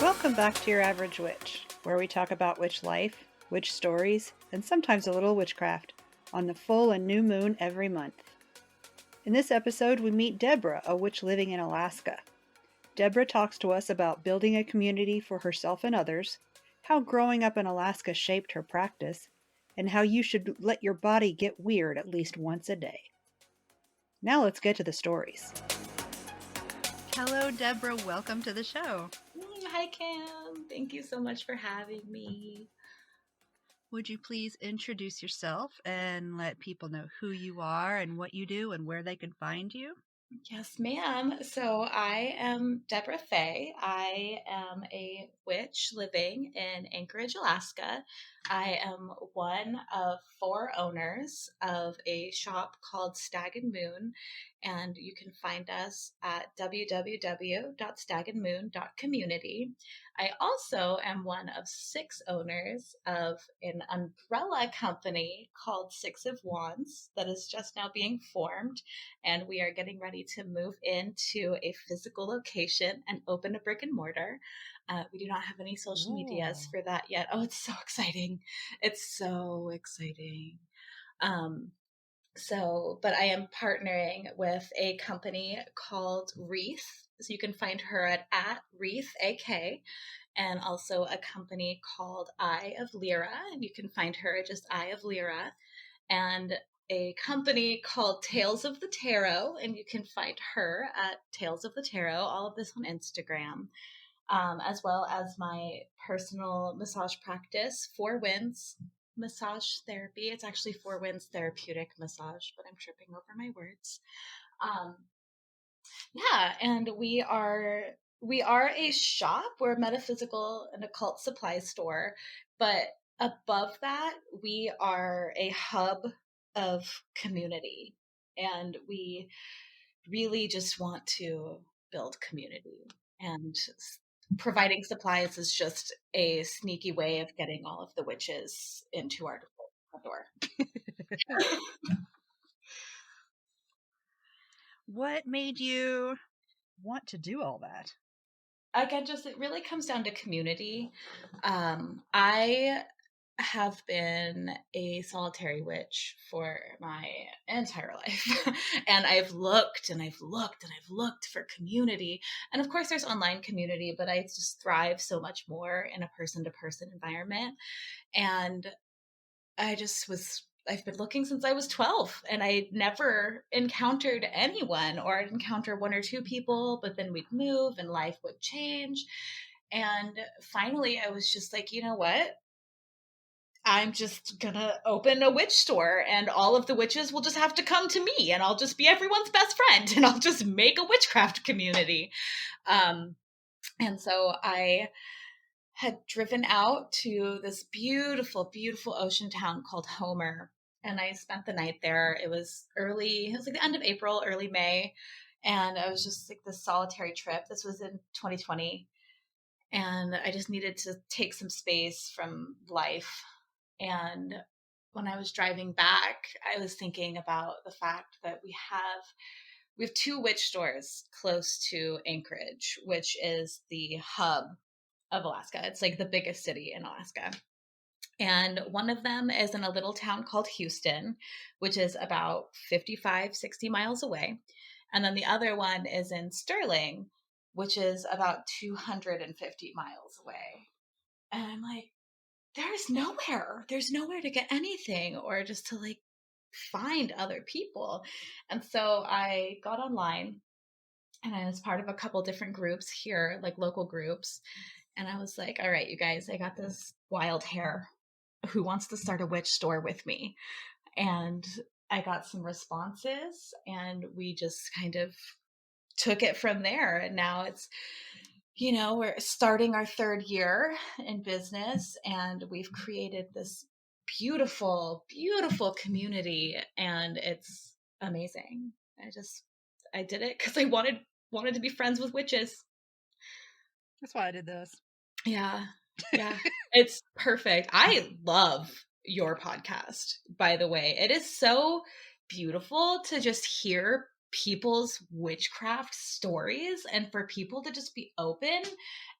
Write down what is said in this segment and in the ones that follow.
Welcome back to Your Average Witch, where we talk about witch life, witch stories, and sometimes a little witchcraft on the full and new moon every month. In this episode, we meet Debra, a witch living in Alaska. Debra talks to us about building a community for herself and others, how growing up in Alaska shaped her practice, and how you should let your body get weird at least once a day. Now let's get to the stories. Hello, Debra. Welcome to the show. Hi, Cam. Thank you so much for having me. Would you please introduce yourself and let people know who you are and what you do and where they can find you? Yes, ma'am. So I am Debra Faye. I am a witch living in Anchorage, Alaska. I am one of 4 owners of a shop called Stag and Moon, and you can find us at www.stagandmoon.community. I also am one of 6 owners of an umbrella company called 6 of Wands that is just now being formed, and we are getting ready to move into a physical location and open a brick and mortar. We do not have any social medias for that yet. Oh, it's so exciting. It's so exciting. But I am partnering with a company called Wreath. So you can find her at Wreath AK, and also a company called Eye of Lyra, and you can find her at just Eye of Lyra, and a company called Tales of the Tarot, and you can find her at Tales of the Tarot, all of this on Instagram, as well as my personal massage practice, 4 Winds Massage Therapy. It's actually 4 Winds Therapeutic Massage, but I'm tripping over my words. And we are a shop. We're a metaphysical and occult supply store, but above that, we are a hub of community, and we really just want to build community, and providing supplies is just a sneaky way of getting all of the witches into our door. What made you want to do all that? Again, just it really comes down to community. I have been a solitary witch for my entire life. And I've looked and I've looked and I've looked for community. And of course there's online community, but I just thrive so much more in a person-to-person environment. And I've been looking since I was 12, and I never encountered anyone, or I'd encounter 1 or 2 people, but then we'd move and life would change. And finally I was just like, you know what? I'm just gonna open a witch store, and all of the witches will just have to come to me, and I'll just be everyone's best friend, and I'll just make a witchcraft community. And so I had driven out to this beautiful, beautiful ocean town called Homer, and I spent the night there. It was like the end of April, early May, and I was just like this solitary trip. This was in 2020, and I just needed to take some space from life. And when I was driving back, I was thinking about the fact that we have 2 witch stores close to Anchorage, which is the hub of Alaska. It's like the biggest city in Alaska. And one of them is in a little town called Houston, which is about 55, 60 miles away. And then the other one is in Sterling, which is about 250 miles away. And I'm like, there's nowhere to get anything, or just to like find other people. And so I got online, and I was part of a couple different groups here, like local groups. And I was like, all right, you guys, I got this wild hair. Who wants to start a witch store with me? And I got some responses, and we just kind of took it from there. And now it's, we're starting our 3rd year in business, and we've created this beautiful, beautiful community, and it's amazing. I did it because I wanted to be friends with witches. That's why I did this. Yeah. It's perfect. I love your podcast, by the way. It is so beautiful to just hear people's witchcraft stories, and for people to just be open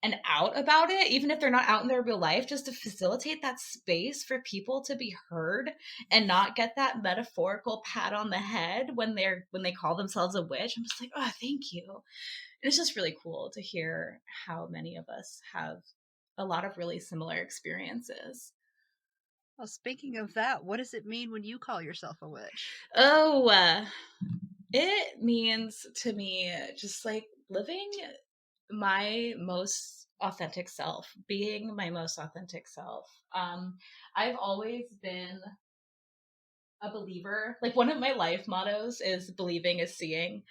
and out about it, even if they're not out in their real life, just to facilitate that space for people to be heard and not get that metaphorical pat on the head when they call themselves a witch. I'm just like, oh, thank you. And it's just really cool to hear how many of us have a lot of really similar experiences. Well, speaking of that, what does it mean when you call yourself a witch? Oh, it means to me just like living my most authentic self, being my most authentic self. I've always been a believer. Like, one of my life mottos is believing is seeing,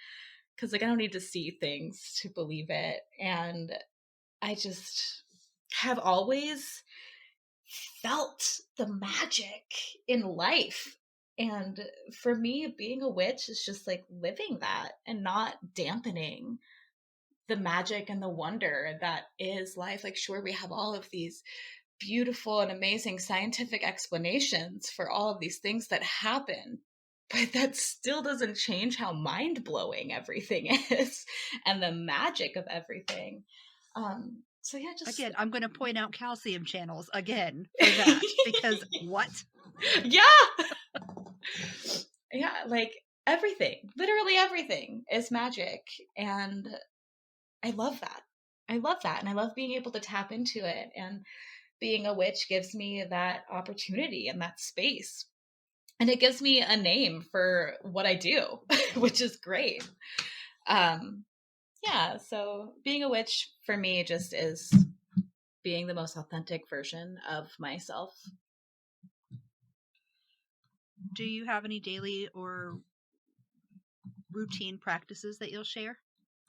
because like I don't need to see things to believe it. And I just have always felt the magic in life. And for me, being a witch is just like living that and not dampening the magic and the wonder that is life. Like, sure, we have all of these beautiful and amazing scientific explanations for all of these things that happen, but that still doesn't change how mind-blowing everything is and the magic of everything. So yeah, just again, I'm going to point out calcium channels again for that because what? Yeah. Yeah, like everything, literally everything is magic. And I love that. I love that. And I love being able to tap into it. And being a witch gives me that opportunity and that space. And it gives me a name for what I do, which is great. Yeah, so being a witch for me just is being the most authentic version of myself. Do you have any daily or routine practices that you'll share?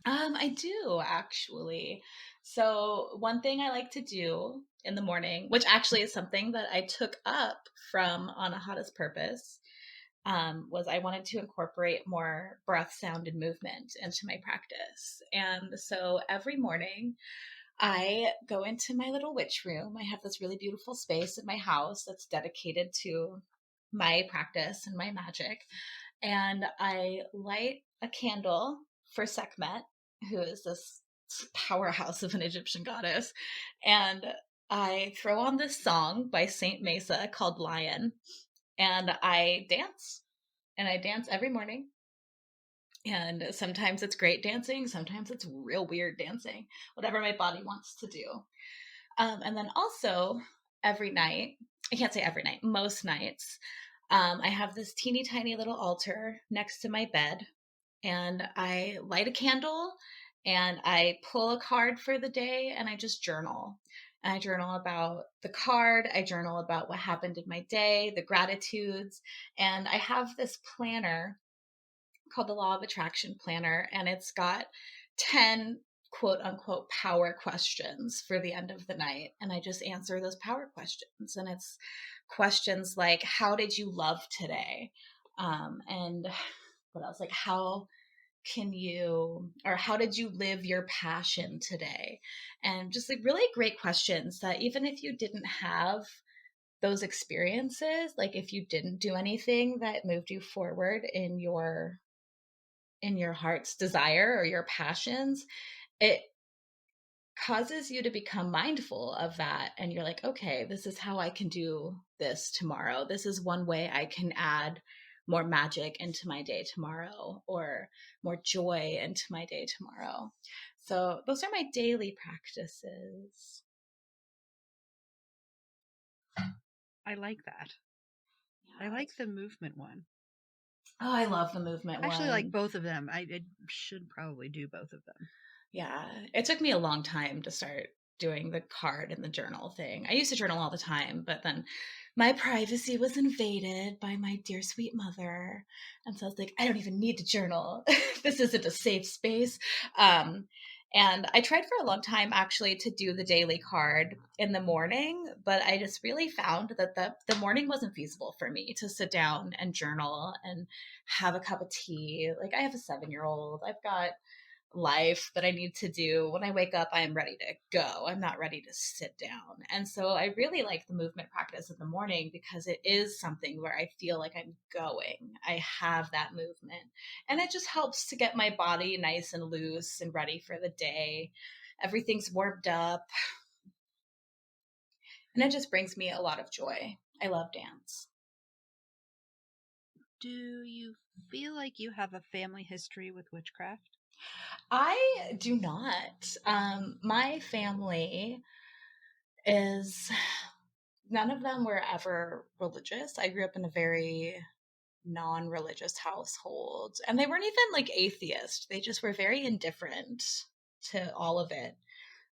I do actually. So one thing I like to do in the morning, which actually is something that I took up from Anahata's Purpose, was I wanted to incorporate more breath, sound, and movement into my practice. And so every morning I go into my little witch room. I have this really beautiful space in my house that's dedicated to my practice and my magic. And I light a candle for Sekhmet, who is this powerhouse of an Egyptian goddess. And I throw on this song by Saint Mesa called Lion. And I dance. And I dance every morning. And sometimes it's great dancing, sometimes it's real weird dancing, whatever my body wants to do. And then also every night, I can't say every night, most nights, I have this teeny tiny little altar next to my bed, and I light a candle and I pull a card for the day and I just journal. And I journal about the card, I journal about what happened in my day, the gratitudes, and I have this planner called the Law of Attraction Planner, and it's got 10 quote unquote power questions for the end of the night. And I just answer those power questions. And it's questions like, how did you love today? And what else? Like, how did you live your passion today? And just like really great questions that even if you didn't have those experiences, like if you didn't do anything that moved you forward in your heart's desire or your passions, it causes you to become mindful of that. And you're like, okay, this is how I can do this tomorrow. This is one way I can add more magic into my day tomorrow, or more joy into my day tomorrow. So those are my daily practices. I like that. I like the movement one. Oh, I love the movement one. I actually like both of them. I should probably do both of them. Yeah, it took me a long time to start doing the card and the journal thing. I used to journal all the time, but then my privacy was invaded by my dear sweet mother. And so I was like, I don't even need to journal. This isn't a safe space. And I tried for a long time actually to do the daily card in the morning, but I just really found that the morning wasn't feasible for me to sit down and journal and have a cup of tea. Like, I have a 7-year-old. I've got life that I need to do. When I wake up, I am ready to go. I'm not ready to sit down. And so I really like the movement practice in the morning because it is something where I feel like I'm going. I have that movement. And it just helps to get my body nice and loose and ready for the day. Everything's warmed up. And it just brings me a lot of joy. I love dance. Do you feel like you have a family history with witchcraft? I do not. My family is, none of them were ever religious. I grew up in a very non-religious household, and they weren't even like atheist. They just were very indifferent to all of it.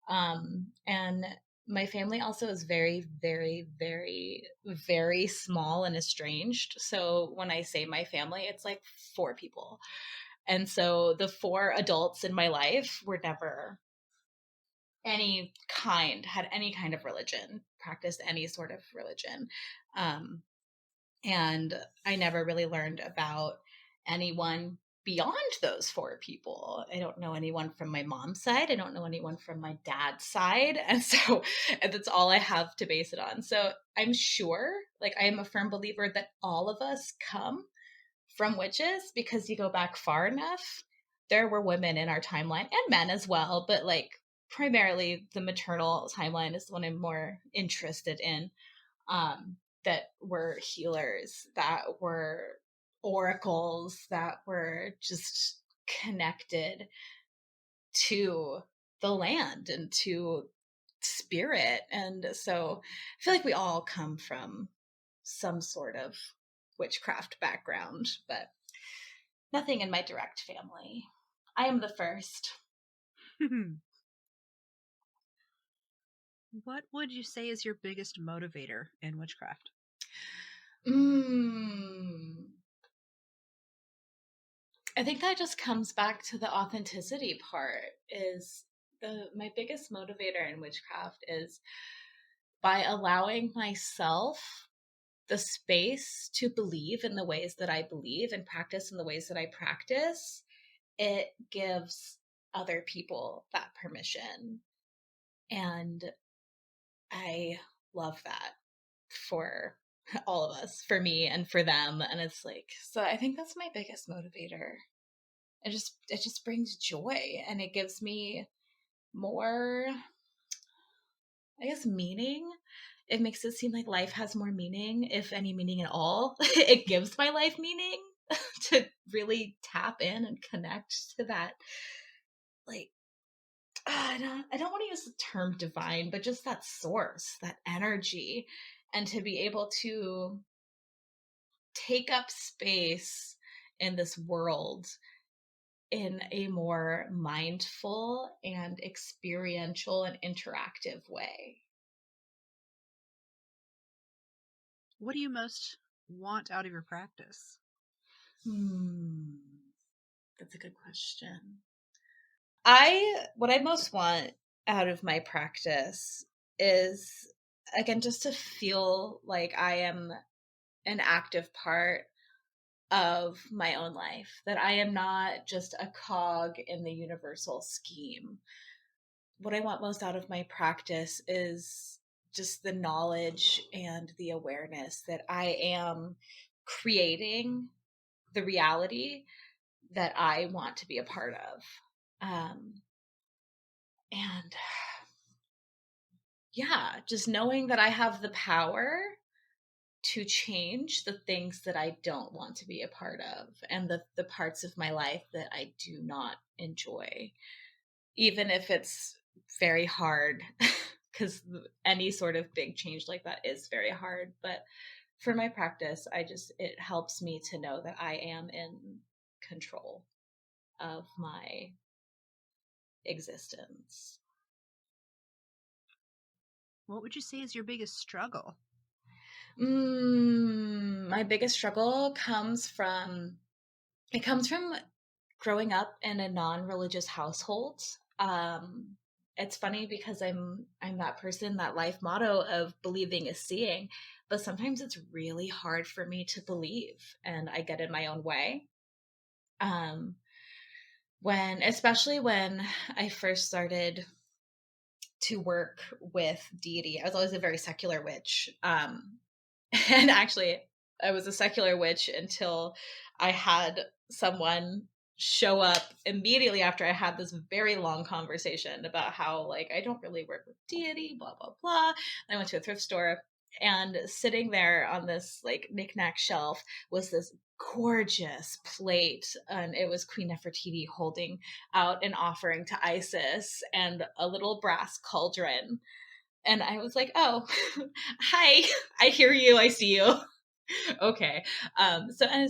And my family also is very, very, very, very small and estranged. So when I say my family, it's like 4 people. And so the 4 adults in my life were never had any kind of religion, practiced any sort of religion. And I never really learned about anyone beyond those 4 people. I don't know anyone from my mom's side. I don't know anyone from my dad's side. And so that's all I have to base it on. So I'm sure, like, I am a firm believer that all of us come from witches because you go back far enough. There were women in our timeline and men as well, but like primarily the maternal timeline is the one I'm more interested in. That were healers, that were oracles, that were just connected to the land and to spirit. And so I feel like we all come from some sort of witchcraft background, but nothing in my direct family. I am the first. What would you say is your biggest motivator in witchcraft? I think that just comes back to the authenticity part. Is my biggest motivator in witchcraft is by allowing myself the space to believe in the ways that I believe and practice in the ways that I practice. It gives other people that permission. And I love that for all of us, for me and for them. And it's like, so I think that's my biggest motivator. It just brings joy, and it gives me more, I guess, meaning. It makes it seem like life has more meaning, if any meaning at all. It gives my life meaning to really tap in and connect to that, like, I don't want to use the term divine, but just that source, that energy, and to be able to take up space in this world in a more mindful and experiential and interactive way. What do you most want out of your practice? That's a good question. What I most want out of my practice is, again, just to feel like I am an active part of my own life, that I am not just a cog in the universal scheme. What I want most out of my practice is just the knowledge and the awareness that I am creating the reality that I want to be a part of. And yeah, just knowing that I have the power to change the things that I don't want to be a part of, and the parts of my life that I do not enjoy, even if it's very hard, because any sort of big change like that is very hard. But for my practice, it helps me to know that I am in control of my existence. What would you say is your biggest struggle? My biggest struggle comes from growing up in a non-religious household. It's funny because I'm that person, that life motto of believing is seeing, but sometimes it's really hard for me to believe, and I get in my own way. especially when I first started to work with deity, I was always a very secular witch. And actually, I was a secular witch until I had someone show up immediately after I had this very long conversation about how, like, I don't really work with deity, blah, blah, blah. And I went to a thrift store, and sitting there on this, like, knickknack shelf was this gorgeous plate. And it was Queen Nefertiti holding out an offering to Isis and a little brass cauldron. And I was like, oh, hi, I hear you, I see you. Okay.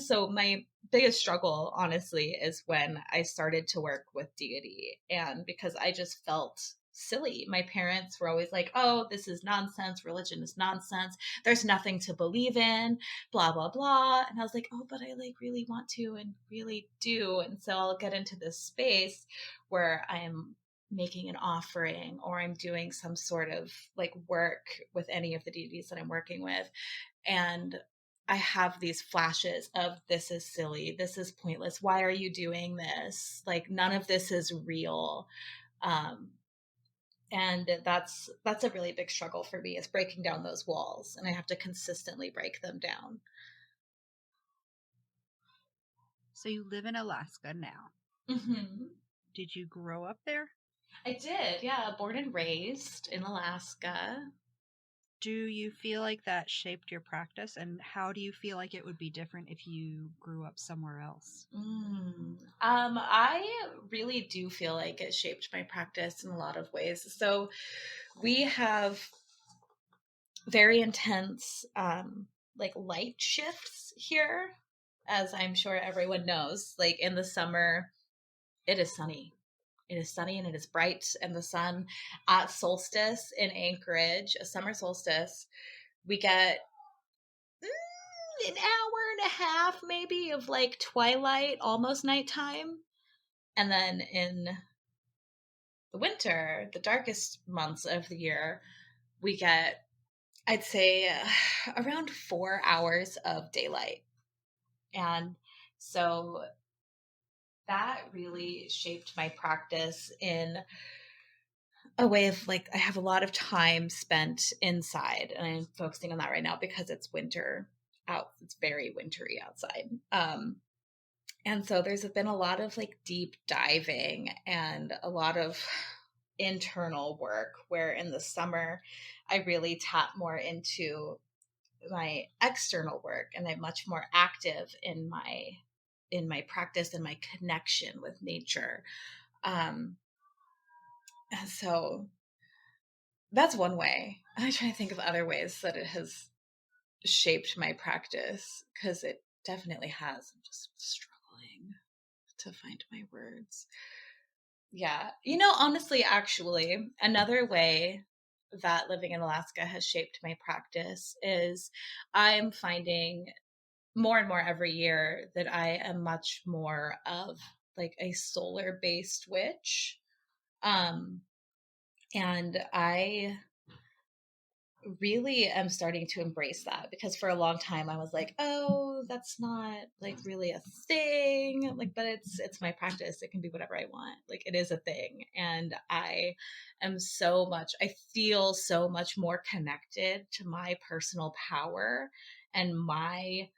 So my biggest struggle, honestly, is when I started to work with deity, and because I just felt silly. My parents were always like, oh, this is nonsense, religion is nonsense, there's nothing to believe in, blah blah blah. And I was like, oh, but I like really want to and really do. And so I'll get into this space where I am making an offering, or I'm doing some sort of like work with any of the deities that I'm working with, and I have these flashes of, this is silly, this is pointless, why are you doing this, like none of this is real. um, and that's a really big struggle for me, is breaking down those walls, and I have to consistently break them down. So you live in Alaska now. Mm-hmm. Did you grow up there? I did, yeah, born and raised in Alaska. Do you feel like that shaped your practice? And how do you feel like it would be different if you grew up somewhere else? I really do feel like it shaped my practice in a lot of ways. So we have very intense like light shifts here, as I'm sure everyone knows. Like in the summer, it is sunny. It is sunny and it is bright, and the sun at solstice in Anchorage, a summer solstice, we get an hour and a half maybe of like twilight, almost nighttime. And then in the winter, the darkest months of the year, we get, I'd say, around 4 hours of daylight. And so that really shaped my practice in a way of, like, I have a lot of time spent inside, and I'm focusing on that right now because it's winter out. It's very wintry outside. And so there's been a lot of like deep diving and a lot of internal work, where in the summer I really tap more into my external work, and I'm much more active in my practice and my connection with nature. And so that's one way. I'm trying to think of other ways that it has shaped my practice, because it definitely has. I'm just struggling to find my words. Yeah. Honestly, actually, another way that living in Alaska has shaped my practice is I'm finding more and more every year that I am much more of like a solar based witch. Um, and I really am starting to embrace that, because for a long time I was like, oh, that's not like really a thing, like, but it's my practice, it can be whatever I want, like it is a thing. And I feel so much more connected to my personal power and my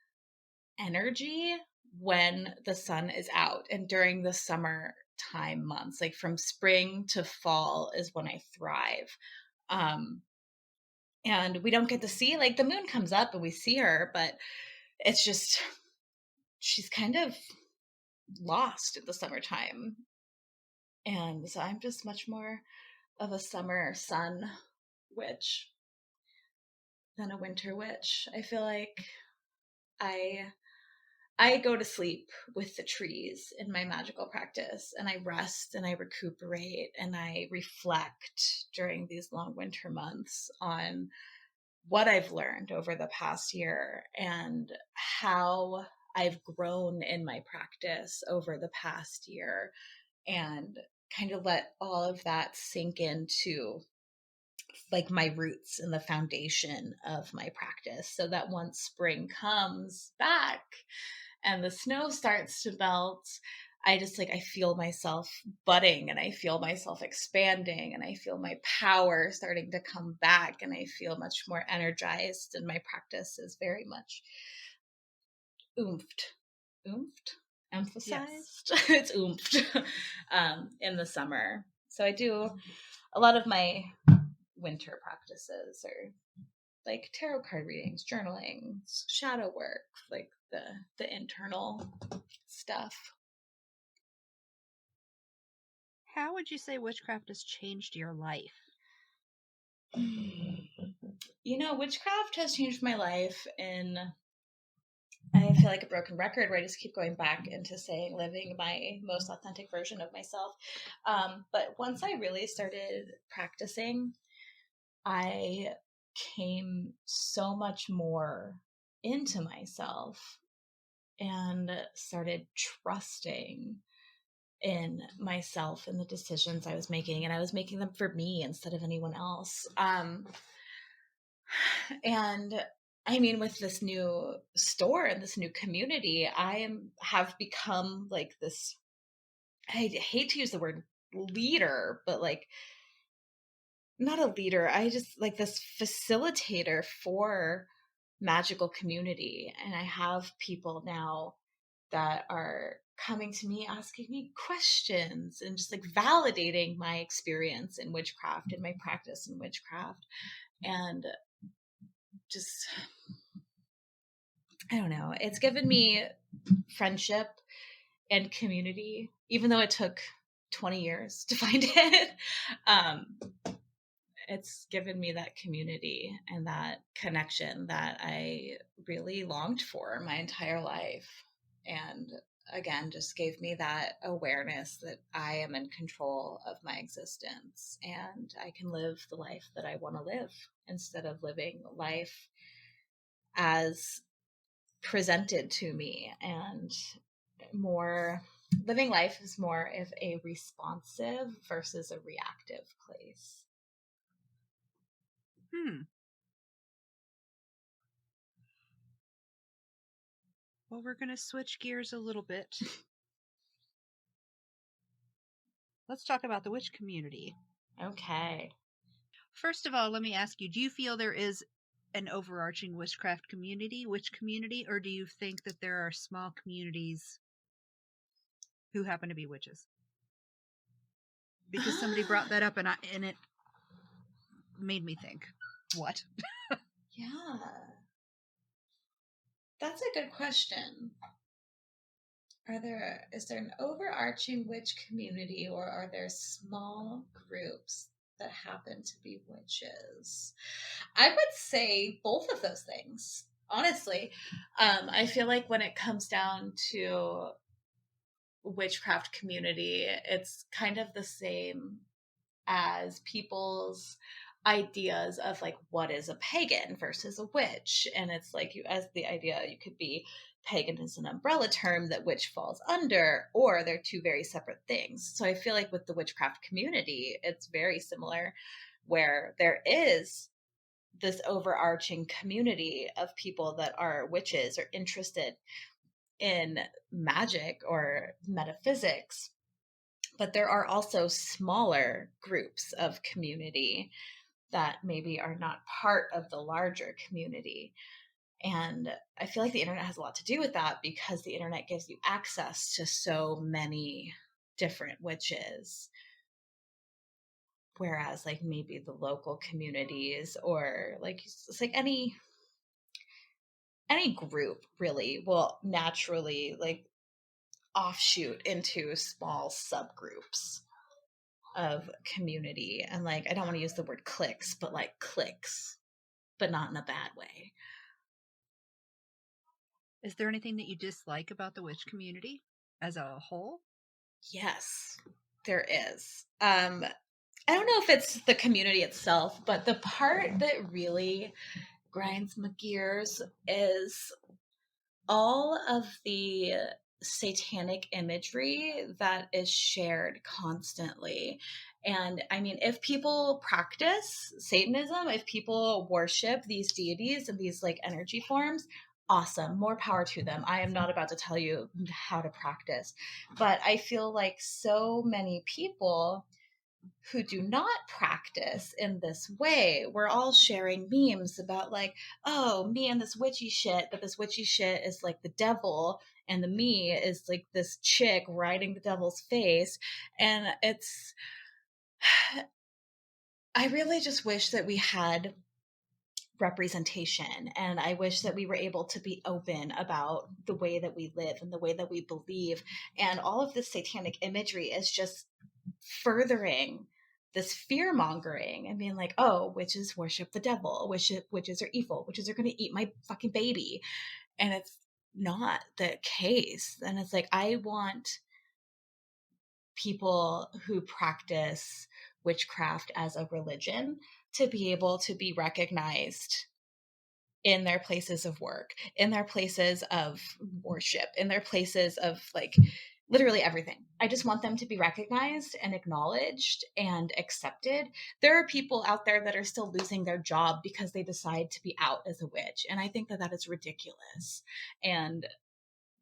energy when the sun is out, and during the summer time months, like from spring to fall is when I thrive. um and we don't get to see, like, the moon comes up and we see her, but it's just, she's kind of lost in the summertime. And so I'm just much more of a summer sun witch than a winter witch. I feel like i I go to sleep with the trees in my magical practice, and I rest and I recuperate and I reflect during these long winter months on what I've learned over the past year and how I've grown in my practice over the past year, and kind of let all of that sink into like my roots and the foundation of my practice, so that once spring comes back and the snow starts to melt, I just like, I feel myself budding and I feel myself expanding and I feel my power starting to come back and I feel much more energized, and my practice is very much oomphed, emphasized. Yes. It's oomphed in the summer. So I do a lot of my winter practices are like tarot card readings, journaling, shadow work, like the internal stuff. How would you say witchcraft has changed your life? You know, witchcraft has changed my life in, I feel like a broken record where I just keep going back into saying living my most authentic version of myself. But once I really started practicing, I came so much more into myself and started trusting in myself and the decisions I was making, and I was making them for me instead of anyone else. And I mean, with this new store and this new community, have become like this, I hate to use the word leader, but like not a leader. I just like this facilitator for magical community. And I have people now that are coming to me, asking me questions and just like validating my experience in witchcraft and my practice in witchcraft. And just, I don't know, it's given me friendship and community, even though it took 20 years to find it. It's given me that community and that connection that I really longed for my entire life. And again, just gave me that awareness that I am in control of my existence and I can live the life that I want to live instead of living life as presented to me, and more living life is more of a responsive versus a reactive place. Well, we're going to switch gears a little bit. Let's talk about the witch community. Okay. First of all, let me ask you, do you feel there is an overarching witchcraft community, witch community, or do you think that there are small communities who happen to be witches? Because somebody brought that up and it made me think, what? Yeah. That's a good question. Is there an overarching witch community, or are there small groups that happen to be witches? I would say both of those things, honestly. I feel like when it comes down to witchcraft community, it's kind of the same as people's ideas of like what is a pagan versus a witch. And it's like, you as the idea, you could be pagan as an umbrella term that witch falls under, or they're two very separate things. So I feel like with the witchcraft community, it's very similar, where there is this overarching community of people that are witches or interested in magic or metaphysics. But there are also smaller groups of community that maybe are not part of the larger community. And I feel like the internet has a lot to do with that, because the internet gives you access to so many different witches. Whereas like maybe the local communities, or like it's like any group really will naturally like offshoot into small subgroups of community. And like, I don't want to use the word cliques, but like cliques, but not in a bad way. Is there anything that you dislike about the witch community as a whole? Yes, there is. I don't know if it's the community itself, but the part that really grinds my gears is all of the satanic imagery that is shared constantly. And I mean, if people practice Satanism, if people worship these deities and these like energy forms, awesome, more power to them. I am not about to tell you how to practice, but I feel like so many people who do not practice in this way, we're all sharing memes about like, oh, me and this witchy shit, but this witchy shit is like the devil, and the me is like this chick riding the devil's face. And it's, I really just wish that we had representation, and I wish that we were able to be open about the way that we live and the way that we believe. And all of this satanic imagery is just furthering this fear mongering and being like, oh, witches worship the devil, witches are evil, witches are going to eat my fucking baby. And it's not the case. And it's like, I want people who practice witchcraft as a religion to be able to be recognized in their places of work, in their places of worship, in their places of like literally everything. I just want them to be recognized and acknowledged and accepted. There are people out there that are still losing their job because they decide to be out as a witch. And I think that that is ridiculous. And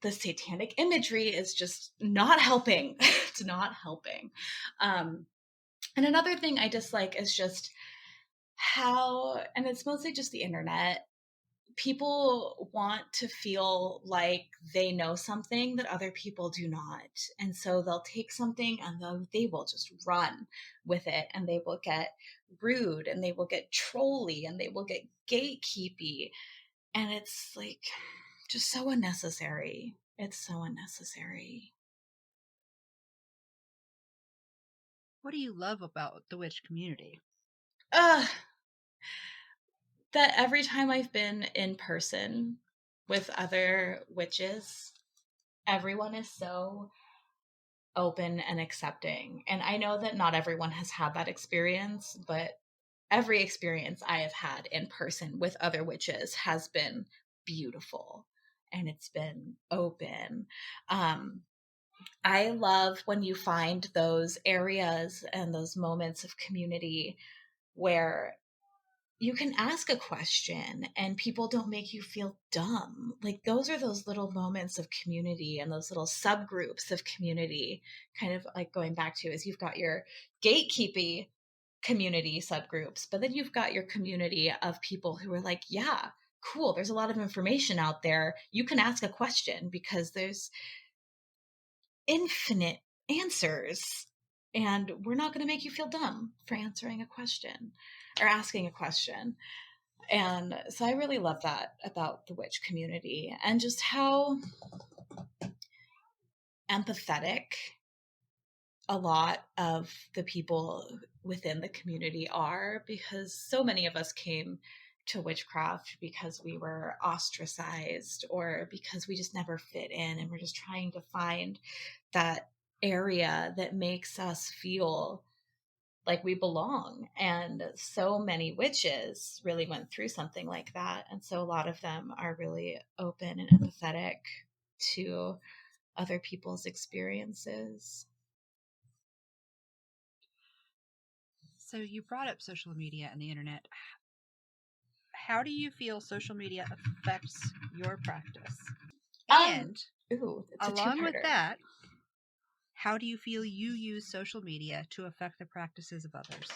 the satanic imagery is just not helping. It's not helping. And another thing I dislike is just how, and it's mostly just the internet, people want to feel like they know something that other people do not. And so they'll take something and they will just run with it, and they will get rude, and they will get trolly, and they will get gatekeepy. And it's like just so unnecessary. It's so unnecessary. What do you love about the witch community? That every time I've been in person with other witches, everyone is so open and accepting. And I know that not everyone has had that experience, but every experience I have had in person with other witches has been beautiful, and it's been open. I love when you find those areas and those moments of community where you can ask a question and people don't make you feel dumb. Like those are those little moments of community and those little subgroups of community, kind of like going back to is you've got your gatekeepy community subgroups, but then you've got your community of people who are like, yeah, cool, there's a lot of information out there. You can ask a question because there's infinite answers. And we're not going to make you feel dumb for answering a question or asking a question. And so I really love that about the witch community, and just how empathetic a lot of the people within the community are, because so many of us came to witchcraft because we were ostracized or because we just never fit in, and we're just trying to find that area that makes us feel like we belong. And so many witches really went through something like that. And so a lot of them are really open and empathetic to other people's experiences. So you brought up social media and the internet. How do you feel social media affects your practice? And along with that, how do you feel you use social media to affect the practices of others?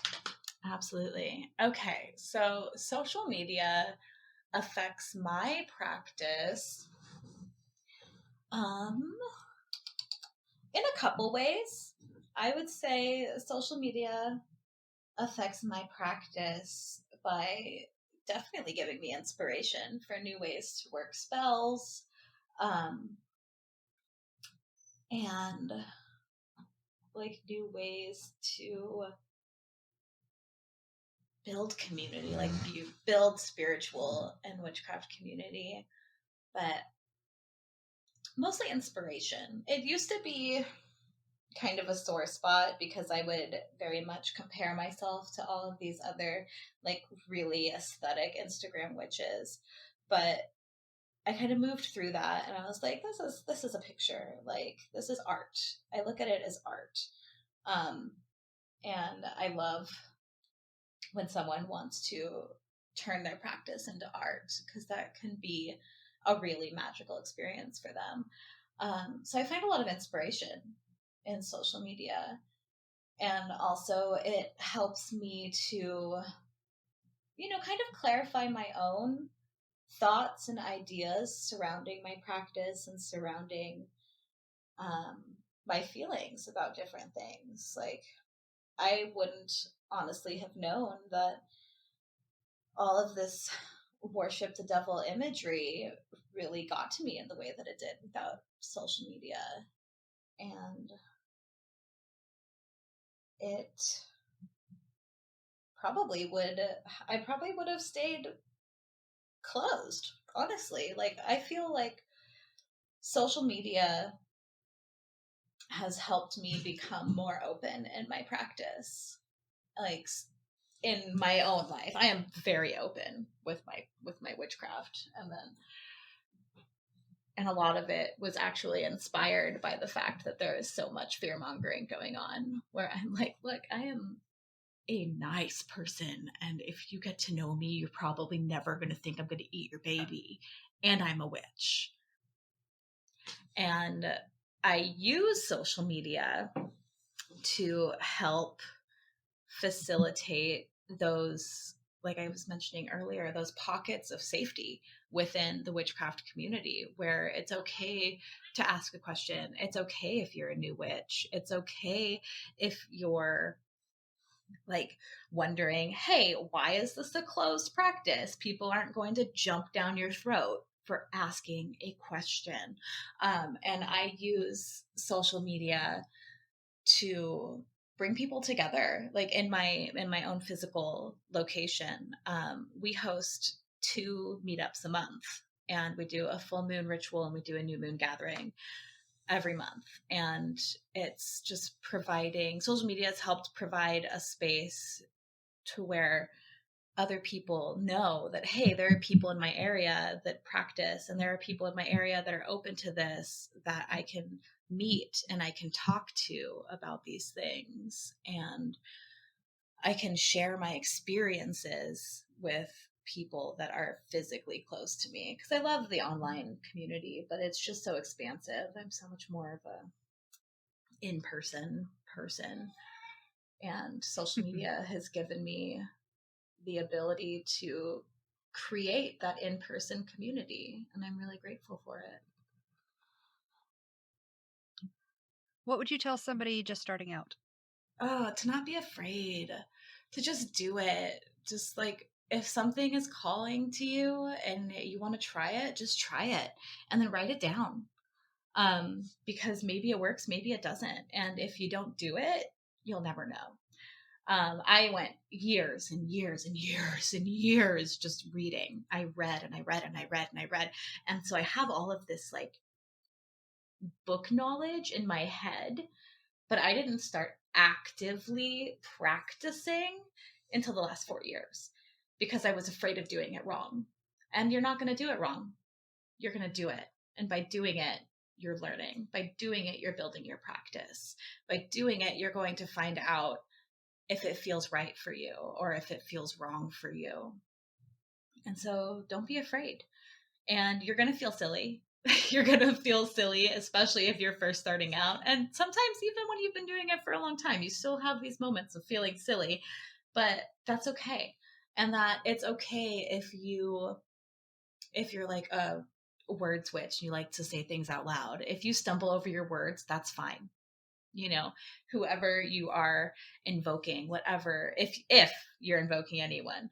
Absolutely. Okay, so social media affects my practice in a couple ways. I would say social media affects my practice by definitely giving me inspiration for new ways to work spells, and like new ways to build community, like you build spiritual and witchcraft community, but mostly inspiration. It used to be kind of a sore spot because I would very much compare myself to all of these other like really aesthetic Instagram witches, but I kind of moved through that, and I was like, this is a picture, like this is art. I look at it as art. And I love when someone wants to turn their practice into art, because that can be a really magical experience for them. So I find a lot of inspiration in social media. And also it helps me to, kind of clarify my own thoughts and ideas surrounding my practice and surrounding um, my feelings about different things. Like, I wouldn't honestly have known that all of this worship the devil imagery really got to me in the way that it did without social media. And it I probably would have stayed closed, honestly. Like, I feel like social media has helped me become more open in my practice. Like, in my own life, I am very open with my witchcraft, and a lot of it was actually inspired by the fact that there is so much fear mongering going on, where I'm like, look, I am a nice person, and if you get to know me, you're probably never going to think I'm going to eat your baby, and I'm a witch. And I use social media to help facilitate those, like I was mentioning earlier, those pockets of safety within the witchcraft community where it's okay to ask a question. It's okay if you're a new witch. It's okay if you're like wondering, hey, why is this a closed practice? People aren't going to jump down your throat for asking a question. And I use social media to bring people together. Like in my own physical location, we host 2 meetups a month, and we do a full moon ritual and we do a new moon gathering every month. And it's just providing, social media has helped provide a space to where other people know that, hey, there are people in my area that practice, and there are people in my area that are open to this, that I can meet and I can talk to about these things, and I can share my experiences with people that are physically close to me, because I love the online community, but it's just so expansive. I'm so much more of a in-person person, and social media has given me the ability to create that in-person community, and I'm really grateful for it. What would you tell somebody just starting out? Oh, to not be afraid, to just do it. Just like, if something is calling to you and you want to try it, just try it and then write it down. Because maybe it works, maybe it doesn't. And if you don't do it, you'll never know. I went years and years and years and years just reading. I read and I read and I read and I read. And so I have all of this like book knowledge in my head, but I didn't start actively practicing until the last 4 years because I was afraid of doing it wrong. And you're not going to do it wrong. You're going to do it. And by doing it, you're learning. By doing it, you're building your practice. By doing it, you're going to find out if it feels right for you or if it feels wrong for you. And so don't be afraid. And you're going to feel silly. You're going to feel silly, especially if you're first starting out. And sometimes even when you've been doing it for a long time, you still have these moments of feeling silly, but that's okay. And that it's okay if you're like a word switch, you like to say things out loud. If you stumble over your words, that's fine. Whoever you are invoking, whatever, if you're invoking anyone,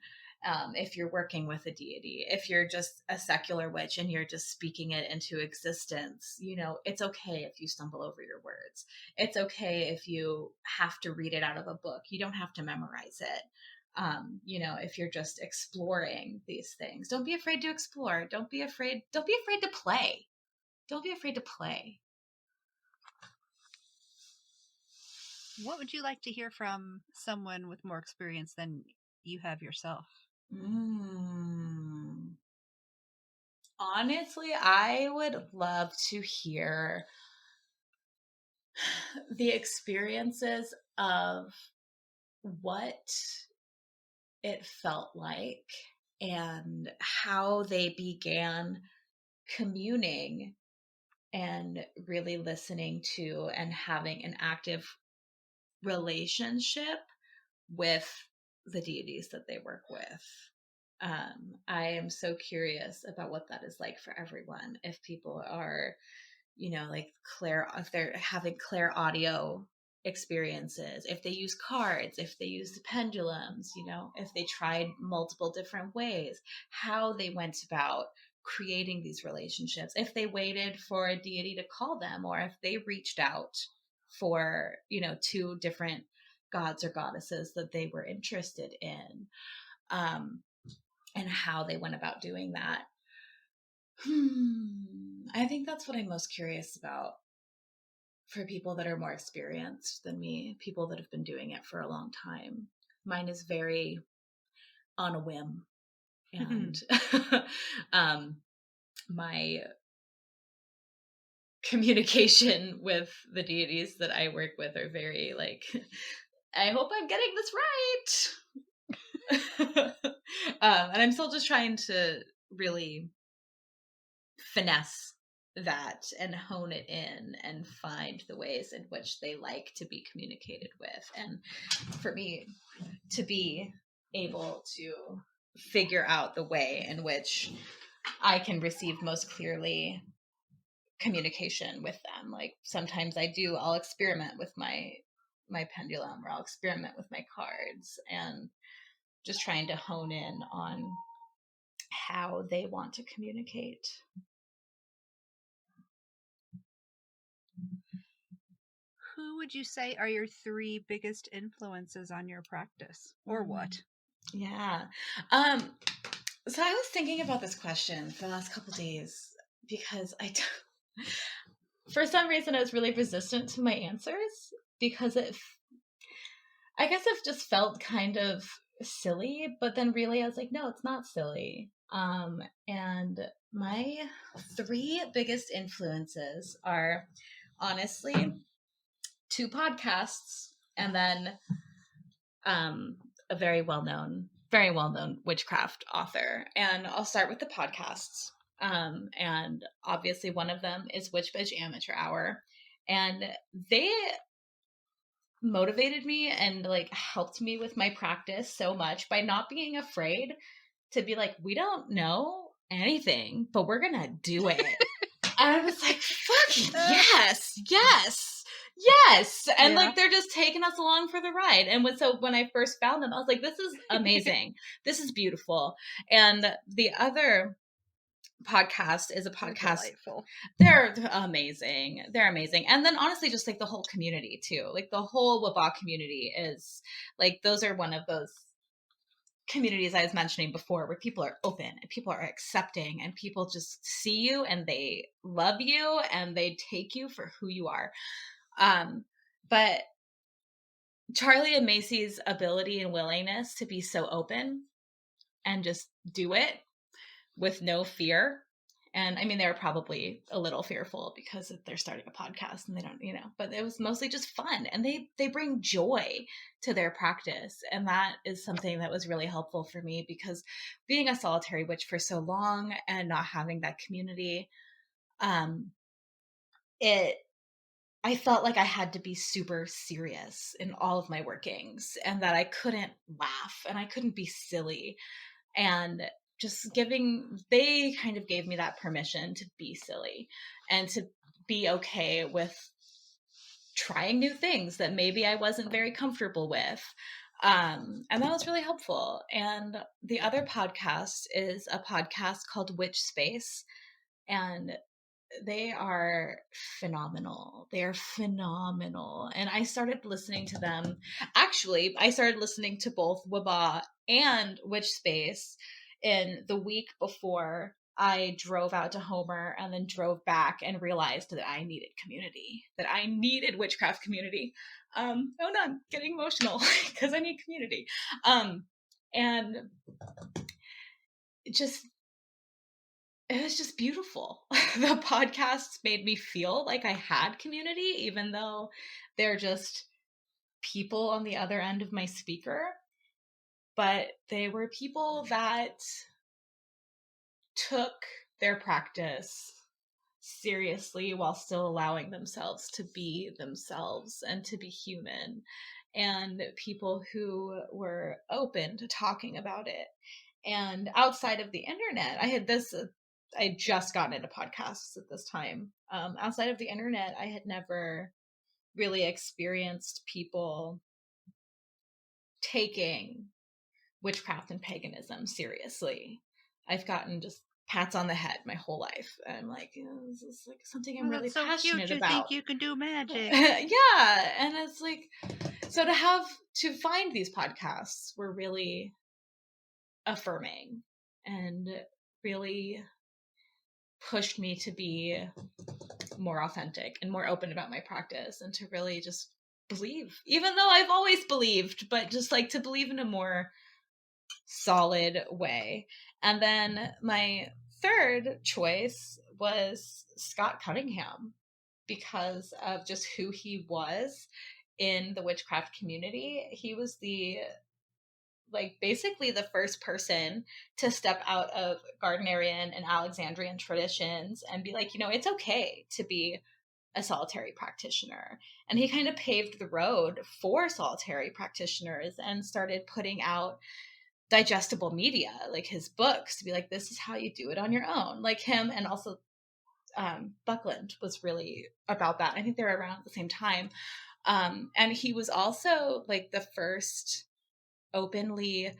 if you're working with a deity, if you're just a secular witch and you're just speaking it into existence, it's okay if you stumble over your words. It's okay if you have to read it out of a book. You don't have to memorize it. If you're just exploring these things, don't be afraid to explore. Don't be afraid to play. Don't be afraid to play. What would you like to hear from someone with more experience than you have yourself? Honestly, I would love to hear the experiences of what it felt like and how they began communing and really listening to and having an active relationship with the deities that they work with. I am so curious about what that is like for everyone. If people are, like if they're having clair audio experiences, if they use cards, if they use the pendulums, if they tried multiple different ways, how they went about creating these relationships, if they waited for a deity to call them, or if they reached out for, two different gods or goddesses that they were interested in, and how they went about doing that. I think that's what I'm most curious about for people that are more experienced than me, people that have been doing it for a long time. Mine is very on a whim. And my communication with the deities that I work with are very like, I hope I'm getting this right. And I'm still just trying to really finesse that and hone it in and find the ways in which they like to be communicated with. And for me to be able to figure out the way in which I can receive most clearly communication with them. Like sometimes I'll experiment with my pendulum, or I'll experiment with my cards, and just trying to hone in on how they want to communicate. Who would you say are your 3 biggest influences on your practice, or what? Yeah. So I was thinking about this question for the last couple days because for some reason I was really resistant to my answers, because I guess it just felt kind of silly, but then really I was like, no, it's not silly. And my 3 biggest influences are honestly 2 podcasts, and then a very well-known witchcraft author. And I'll start with the podcasts. And obviously one of them is Witch Bitch Amateur Hour. And they motivated me and like helped me with my practice so much by not being afraid to be like, we don't know anything, but we're gonna do it. And I was like, fucking yes. And like, they're just taking us along for the ride. And so when I first found them, I was like, this is amazing. This is beautiful. And the other podcast is a podcast. They're amazing. They're amazing. And then honestly, just like the whole community too, like the whole Waba community is like, those are one of those communities I was mentioning before, where people are open and people are accepting and people just see you and they love you and they take you for who you are. But Charlie and Macy's ability and willingness to be so open and just do it with no fear. And I mean, they were probably a little fearful because they're starting a podcast and they don't, but it was mostly just fun, and they bring joy to their practice. And that is something that was really helpful for me, because being a solitary witch for so long and not having that community, I felt like I had to be super serious in all of my workings, and that I couldn't laugh and I couldn't be silly. And they kind of gave me that permission to be silly and to be okay with trying new things that maybe I wasn't very comfortable with. And that was really helpful. And the other podcast is a podcast called Witch Space, and they are phenomenal. They are phenomenal. And I started listening to them. Actually, I started listening to both Waba and Witch Space in the week before I drove out to Homer, and then drove back and realized that I needed community, that I needed witchcraft community. Oh no, I'm getting emotional because I need community. And it was just beautiful. The podcasts made me feel like I had community, even though they're just people on the other end of my speaker. But they were people that took their practice seriously while still allowing themselves to be themselves and to be human, and people who were open to talking about it. And outside of the internet, I had just gotten into podcasts at this time. Outside of the internet, I had never really experienced people taking witchcraft and paganism seriously. I've gotten just pats on the head my whole life. And I'm like, this is like something I'm really so passionate cute. You about. think you can do magic? Yeah. And it's like, so to find these podcasts were really affirming and really pushed me to be more authentic and more open about my practice, and to really just believe, even though I've always believed, but just like to believe in a more solid way. And then my third choice was Scott Cunningham, because of just who he was in the witchcraft community. He was basically the first person to step out of Gardnerian and Alexandrian traditions and be like, it's okay to be a solitary practitioner. And he kind of paved the road for solitary practitioners and started putting out digestible media, like his books, to be like, this is how you do it on your own. Like him, and also Buckland was really about that. I think they were around at the same time. And he was also like the first openly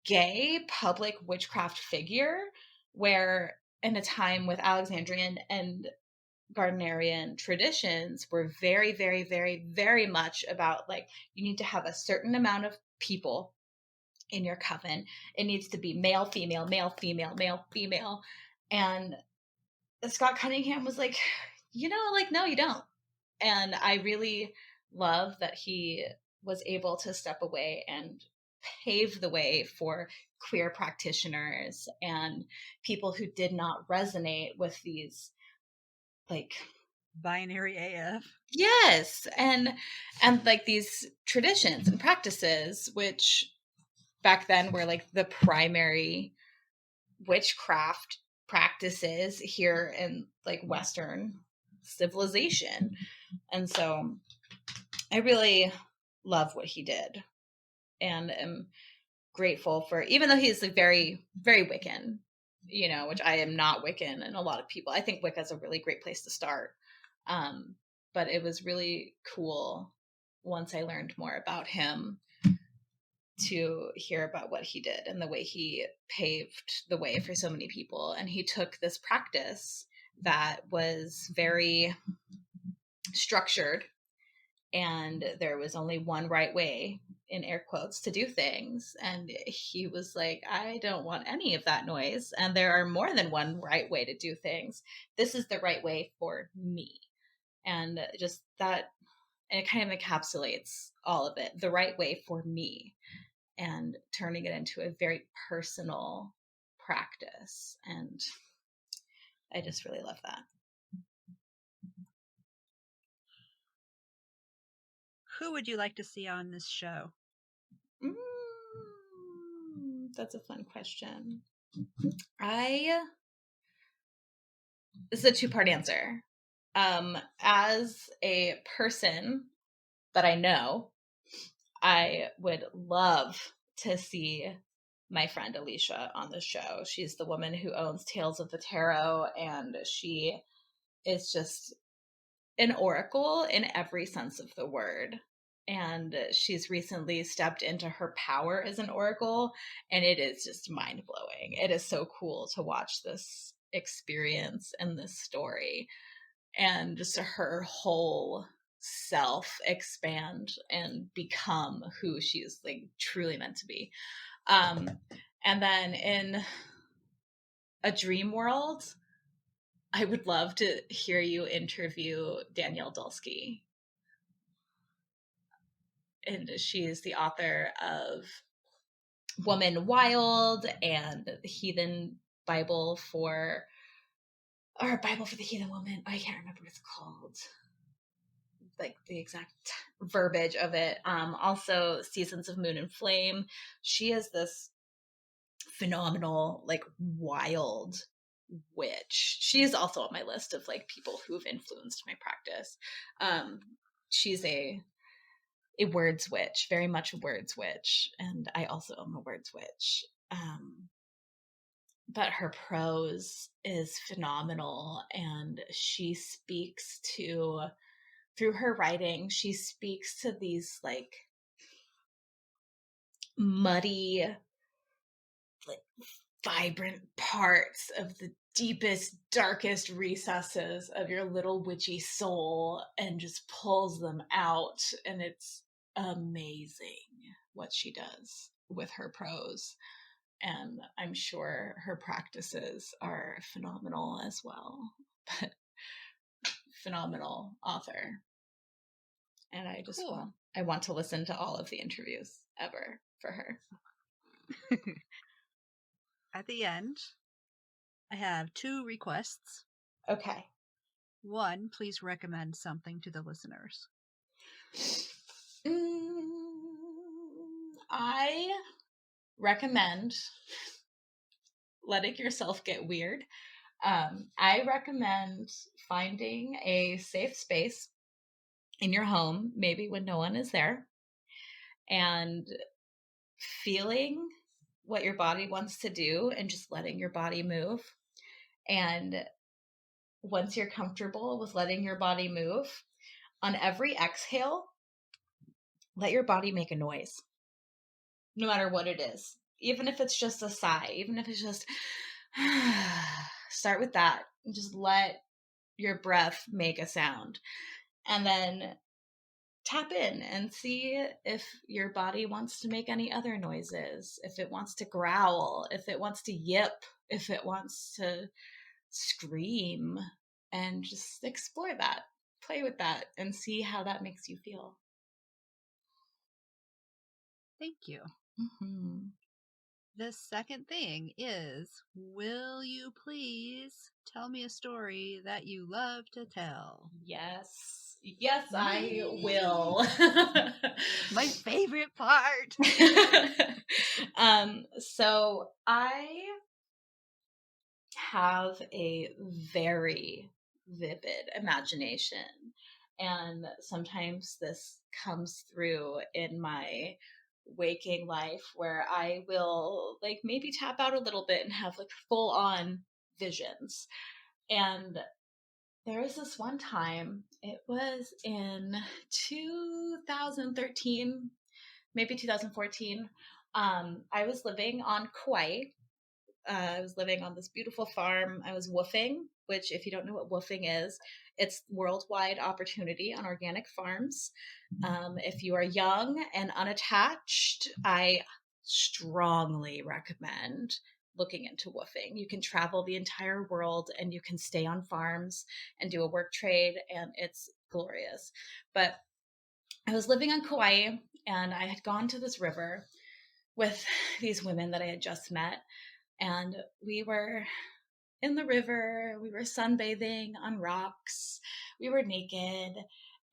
gay public witchcraft figure, where in a time with Alexandrian and Gardnerian traditions were very, very, very, very much about like, you need to have a certain amount of people in your coven. It needs to be male, female, male, female, male, female. And Scott Cunningham was like, no, you don't. And I really love that he was able to step away and pave the way for queer practitioners and people who did not resonate with these like binary AF. Yes. And like these traditions and practices, which back then were like the primary witchcraft practices here in like Western civilization. And so I really love what he did, and am grateful for, even though he's like very, very Wiccan, which I am not Wiccan, and a lot of people, I think Wicca is a really great place to start. But it was really cool once I learned more about him to hear about what he did and the way he paved the way for so many people. And he took this practice that was very structured, and there was only one right way, in air quotes, to do things. And he was like, I don't want any of that noise. And there are more than one right way to do things. This is the right way for me. And just that, and it kind of encapsulates all of it, the right way for me, and turning it into a very personal practice. And I just really love that. Who would you like to see on this show? That's a fun question. This is a two-part answer. As a person that I know, I would love to see my friend Alicia on the show. She's the woman who owns Tales of the Tarot, and she is just an oracle in every sense of the word. And she's recently stepped into her power as an oracle, and it is just mind-blowing. It is so cool to watch this experience and this story, and just her whole self expand and become who she's like truly meant to be. And then in a dream world, I would love to hear you interview Danielle Dulski. And she is the author of Woman Wild and the Heathen Bible for the Heathen Woman. I can't remember what it's called. Like the exact verbiage of it. Also Seasons of Moon and Flame. She is this phenomenal, like wild witch. She is also on my list of like people who've influenced my practice. She's a words witch, very much a words witch, and I also am a words witch. But her prose is phenomenal, and she speaks to, through her writing, she speaks to these like muddy, like vibrant parts of the deepest, darkest recesses of your little witchy soul and just pulls them out. And it's amazing what she does with her prose. And I'm sure her practices are phenomenal as well. But phenomenal author. And I just I want to listen to all of the interviews ever for her. At the end, I have 2 requests. Okay. 1, please recommend something to the listeners. I recommend letting yourself get weird. I recommend finding a safe space in your home, maybe when no one is there, and feeling what your body wants to do and just letting your body move. And once you're comfortable with letting your body move, on every exhale, let your body make a noise, no matter what it is. Even if it's just a sigh, even if it's just, start with that. Just let your breath make a sound. And then tap in and see if your body wants to make any other noises, if it wants to growl, if it wants to yip, if it wants to scream, and just explore that, play with that, and see how that makes you feel. Thank you. Mm-hmm. The second thing is, will you please tell me a story that you love to tell? Yes. Yes, I will. My favorite part. So I have a very vivid imagination, and sometimes this comes through in my waking life where I will like maybe tap out a little bit and have like full on visions. And there was this one time, it was in 2013, maybe 2014. I was living on Kauai. I was living on this beautiful farm. I was woofing, which, if you don't know what woofing is, it's worldwide opportunity on organic farms. If you are young and unattached, I strongly recommend looking into woofing. You can travel the entire world and you can stay on farms and do a work trade, and it's glorious. But I was living on Kauai, and I had gone to this river with these women that I had just met. And we were in the river, we were sunbathing on rocks, we were naked,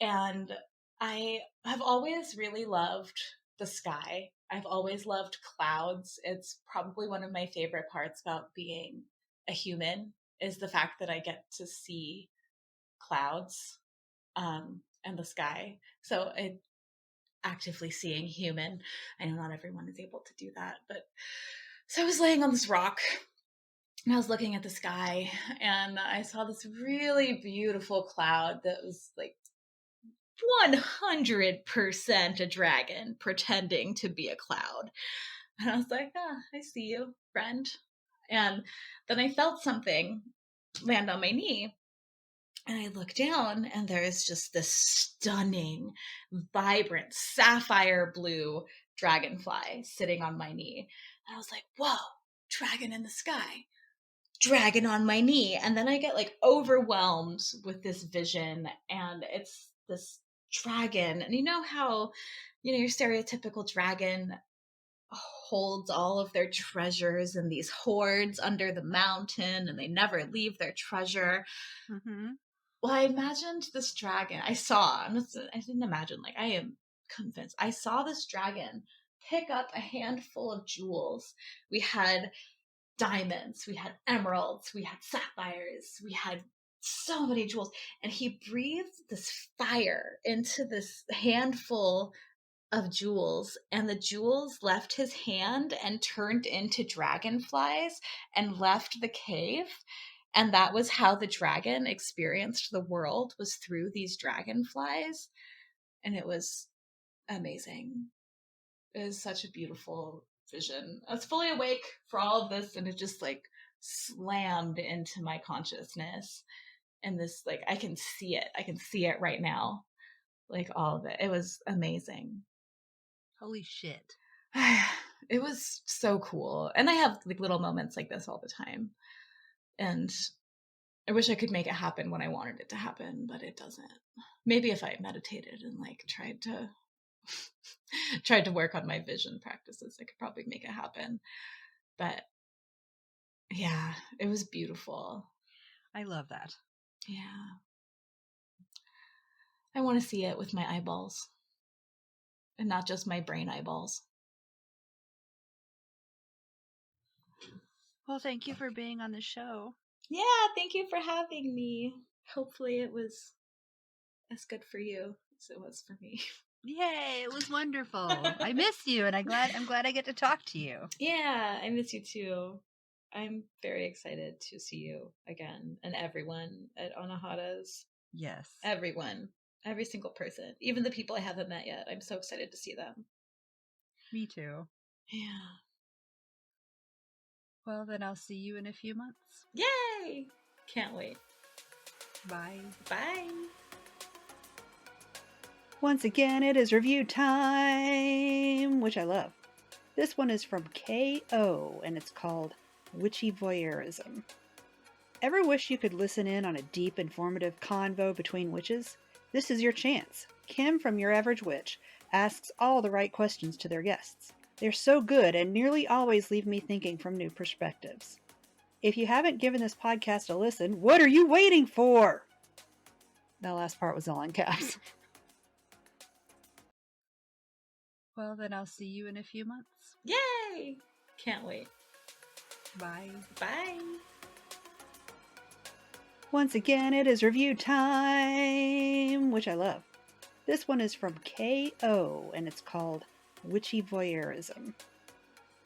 and I have always really loved the sky. I've always loved clouds. It's probably one of my favorite parts about being a human, is the fact that I get to see clouds and the sky. So actively seeing human. I know not everyone is able to do that, but so I was laying on this rock and I was looking at the sky, and I saw this really beautiful cloud that was like 100% a dragon pretending to be a cloud. And I was like, I see you, friend. And then I felt something land on my knee. And I look down, and there is just this stunning, vibrant, sapphire blue dragonfly sitting on my knee. And I was like, whoa, dragon in the sky, dragon on my knee. And then I get like overwhelmed with this vision, and it's this dragon. And you know how, your stereotypical dragon holds all of their treasures in these hoards under the mountain, and they never leave their treasure. Mm-hmm. Well, I imagined this dragon. I didn't imagine, like, I am convinced. I saw this dragon pick up a handful of jewels. We had diamonds, we had emeralds, we had sapphires, we had so many jewels. And he breathed this fire into this handful of jewels, and the jewels left his hand and turned into dragonflies and left the cave. And that was how the dragon experienced the world, was through these dragonflies. And it was amazing. It was such a beautiful vision. I was fully awake for all of this, and it just like slammed into my consciousness. And this, like, I can see it. I can see it right now. Like, all of it. It was amazing. Holy shit. It was so cool. And I have like little moments like this all the time. And I wish I could make it happen when I wanted it to happen, but it doesn't. Maybe if I meditated and like tried to work on my vision practices, I could probably make it happen. But yeah, it was beautiful. I love that. Yeah. I want to see it with my eyeballs, and not just my brain eyeballs. Well, thank you for being on the show. Yeah, thank you for having me. Hopefully it was as good for you as it was for me. Yay, it was wonderful. I miss you, and I'm glad I get to talk to you. Yeah, I miss you too. I'm very excited to see you again, and everyone at Anahata's. Yes. Everyone. Every single person. Even the people I haven't met yet. I'm so excited to see them. Me too. Yeah. Well, then I'll see you in a few months. Yay! Can't wait. Bye. Bye. Once again, it is review time, which I love. This one is from K.O., and it's called Witchy Voyeurism. Ever wish you could listen in on a deep, informative convo between witches? This is your chance. Kim from Your Average Witch asks all the right questions to their guests. They're so good and nearly always leave me thinking from new perspectives. If you haven't given this podcast a listen, what are you waiting for? That last part was all in caps. Well, then I'll see you in a few months. Yay! Can't wait. Bye. Bye. Once again, it is review time, which I love. This one is from K.O., and it's called Witchy Voyeurism.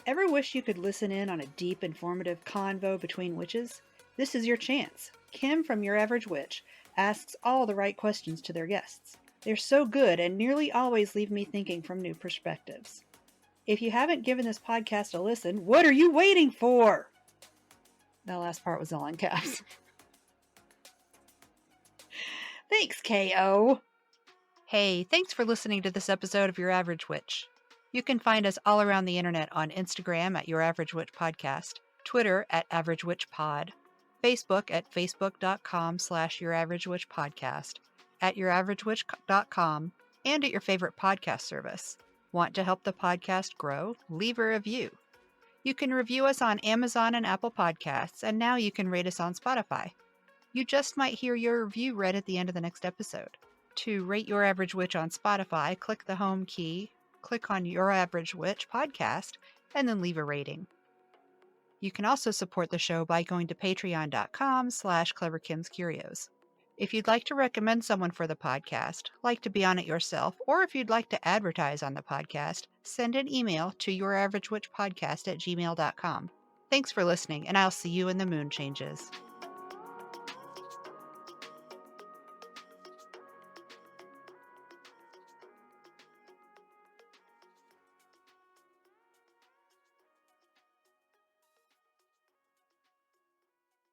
Ever wish you could listen in on a deep, informative convo between witches? This is your chance. Kim from Your Average Witch asks all the right questions to their guests. They're so good and nearly always leave me thinking from new perspectives. If you haven't given this podcast a listen, what are you waiting for? That last part was all in caps. Thanks, K.O. Hey, thanks for listening to this episode of Your Average Witch. You can find us all around the internet on Instagram at Your Average Witch Podcast, Twitter at Average Witch Pod, Facebook at facebook.com/Your Average Witch Podcast, at YourAverageWitch.com, and at your favorite podcast service. Want to help the podcast grow? Leave a review. You can review us on Amazon and Apple Podcasts, and now you can rate us on Spotify. You just might hear your review read at the end of the next episode. To rate Your Average Witch on Spotify, click the home key, click on Your Average Witch Podcast, and then leave a rating. You can also support the show by going to patreon.com/CleverKimsCurios. If you'd like to recommend someone for the podcast, like to be on it yourself, or if you'd like to advertise on the podcast, send an email to YourAverageWitchPodcast@gmail.com. Thanks for listening, and I'll see you in the moon changes.